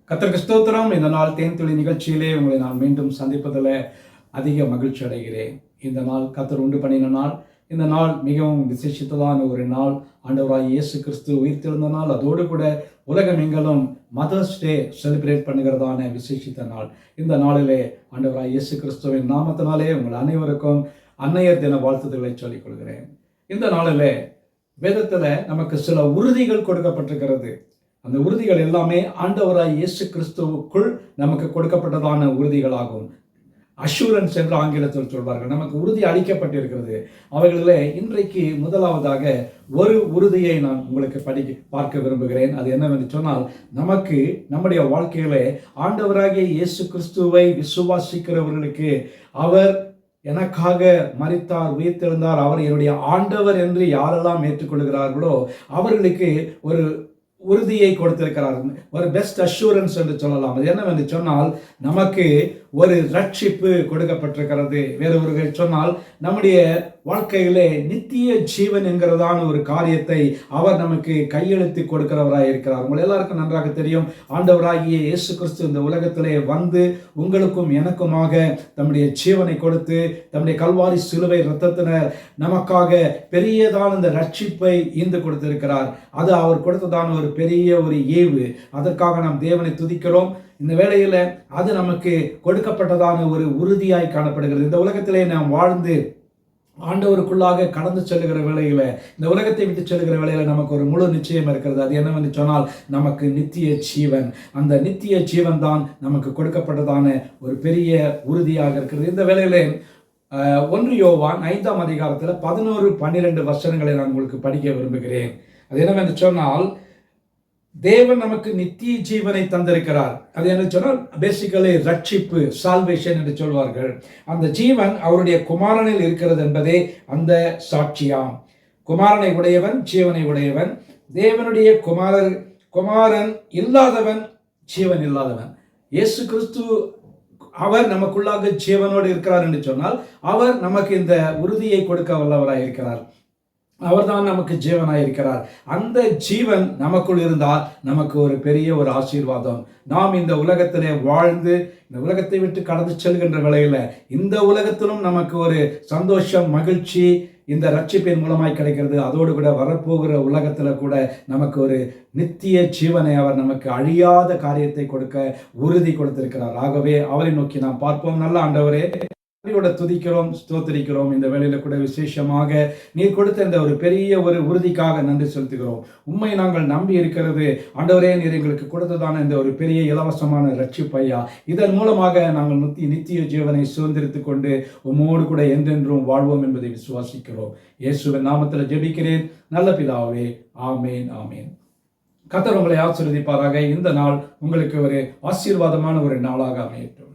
கர்த்தருக்கு ஸ்தோத்திரம். இந்த நாள் தேன்துளி நிகழ்ச்சியிலே உங்களை நான் மீண்டும் சந்திப்பதில் அதிக மகிழ்ச்சி அடைகிறேன். இந்த நாள் கர்த்தர் உண்டு பண்ணின நாள். இந்த நாள் மிகவும் விசேஷித்ததான ஒரு நாள். ஆண்டவராய் இயேசு கிறிஸ்து உயிர்த்தெழுந்த நாள். அதோடு கூட உலகம் எங்களும் மதர்ஸ் டே செலிப்ரேட் பண்ணுகிறதான விசேஷித்த நாள். இந்த நாளிலே ஆண்டவராய் இயேசு கிறிஸ்துவின் நாமத்தினாலே உங்கள் அனைவருக்கும் அன்னையர் தின வாழ்த்துதல்களை சொல்லிக் கொள்கிறேன். இந்த நாளிலே வேதத்தில் நமக்கு சில உறுதிகள் கொடுக்கப்பட்டிருக்கிறது. அந்த உறுதிகள் எல்லாமே ஆண்டவராய் இயேசு கிறிஸ்துவுக்குள் நமக்கு கொடுக்கப்பட்டதான உறுதிகளாகும். அஷூரன்ஸ் என்று ஆங்கிலத்தில் சொல்வார்கள். நமக்கு உறுதி அளிக்கப்பட்டிருக்கிறது. அவைகளிலே இன்றைக்கு முதலாவதாக ஒரு உறுதியை நான் உங்களுக்கு பார்க்க விரும்புகிறேன். அது என்னவென்று சொன்னால், நமக்கு நம்முடைய வாழ்க்கையிலே ஆண்டவராகிய இயேசு கிறிஸ்துவை விசுவாசிக்கிறவர்களுக்கு அவர் எனக்காக மரித்தார், உயிர்த்தெழுந்தார், அவர் என்னுடைய ஆண்டவர் என்று யாரெல்லாம் ஏற்றுக்கொள்கிறார்களோ அவர்களுக்கு ஒரு உறுதியை கொடுத்திருக்கிறார். ஒரு பெஸ்ட் அஷூரன்ஸ் என்று சொல்லலாம். அது என்னவென்று சொன்னால், நமக்கு ஒரு ரட்சிப்பு கொடுக்கப்பட்டிருக்கிறது. வேறொருவர் சொன்னால், நம்முடைய வாழ்க்கையிலே நித்திய ஜீவன் என்கிறதான ஒரு காரியத்தை அவர் நமக்கு கையெழுத்து கொடுக்கிறவராக இருக்கிறார். உங்கள் எல்லாருக்கும் நன்றாக தெரியும், ஆண்டவராகிய இயேசு கிறிஸ்து இந்த உலகத்திலே வந்து உங்களுக்கும் எனக்குமாக தம்முடைய ஜீவனை கொடுத்து தம்முடைய கல்வாரி சிலுவை இரத்தத்தினர் நமக்காக பெரியதான இந்த ரட்சிப்பை ஈந்து கொடுத்திருக்கிறார். அது அவர் கொடுத்ததான ஒரு பெரிய ஒரு ஈவு. அதற்காக நாம் தேவனை துதிக்கிறோம். இந்த வேளையில் அது நமக்கு கொடுக்கப்பட்டதான ஒரு உறுதியாய் காணப்படுகிறது. இந்த உலகத்திலே நாம் வாழ்ந்து ஆண்டவருக்குள்ளாக கடந்து செல்லுகிற வேளையில், இந்த உலகத்தை விட்டு செல்லுகிற வேளையில் நமக்கு ஒரு முழு நிச்சயம் இருக்கிறது. அது என்னவென்று சொன்னால், நமக்கு நித்திய ஜீவன். அந்த நித்திய ஜீவன் தான் நமக்கு கொடுக்கப்பட்டதான ஒரு பெரிய உறுதியாக இருக்கிறது. இந்த வேளையிலே 1 யோவான் 5ஆம் அதிகாரத்தில் 11-12 வசனங்களை நான் உங்களுக்கு படிக்க விரும்புகிறேன். அது என்னவென்று சொன்னால், தேவன் நமக்கு நித்திய ஜீவனை தந்திருக்கிறார். அது என்ன சொன்னால், பேசிக்கலி ரட்சிப்பு, சால்வேஷன் என்று சொல்வார்கள். அந்த ஜீவன் அவருடைய குமாரனில் இருக்கிறது என்பதே அந்த சாட்சியாம். குமாரனை உடையவன் ஜீவனை உடையவன். தேவனுடைய குமாரன் இல்லாதவன் ஜீவன் இல்லாதவன். இயேசு கிறிஸ்து அவர் நமக்குள்ளாக ஜீவனோடு இருக்கிறார் என்று சொன்னால், அவர் நமக்கு இந்த உறுதியை கொடுக்க வல்லவராய் இருக்கிறார். அவர்தான் நமக்கு ஜீவனாய் இருக்கிறார். அந்த ஜீவன் நமக்குள் இருந்தால் நமக்கு ஒரு பெரிய ஒரு ஆசீர்வாதம். நாம் இந்த உலகத்திலே வாழ்ந்து இந்த உலகத்தை விட்டு கடந்து செல்கின்ற வேளையில் இந்த உலகத்திலும் நமக்கு ஒரு சந்தோஷம், மகிழ்ச்சி இந்த ரட்சிப்பின் மூலமாய் கிடைக்கிறது. அதோடு கூட வரப்போகிற உலகத்தில் கூட நமக்கு ஒரு நித்திய ஜீவனை அவர் நமக்கு அழியாத காரியத்தை கொடுக்க உறுதி கொடுத்திருக்கிறார். ஆகவே அவரை நோக்கி நாம் பார்ப்போம். நல்ல ஆண்டவரே, துதிக்கிறோம், ஸ்தோத்திரிக்கிறோம். இந்த வேளையில கூட விசேஷமாக நீர் கொடுத்த இந்த ஒரு பெரிய ஒரு உறுதிக்காக நன்றி செலுத்துகிறோம். உண்மை நாங்கள் நம்பி இருக்கிறது ஆண்டவரே, நீர் எங்களுக்கு கொடுத்ததான இந்த ஒரு பெரிய இலவசமான ரட்சிப்பையா, இதன் மூலமாக நாங்கள் நித்திய ஜீவனை சுதந்திரித்துக் கொண்டு உம்மோடு கூட என்றென்றும் வாழ்வோம் என்பதை விசுவாசிக்கிறோம். இயேசுவின் நாமத்தில் ஜெபிக்கிறேன் நல்ல பிதாவே, ஆமேன், ஆமேன். கர்த்தர் உங்களை ஆசீர்வதிப்பாராக. இந்த நாள் உங்களுக்கு ஒரு ஆசீர்வாதமான ஒரு நாளாக அமையட்டும்.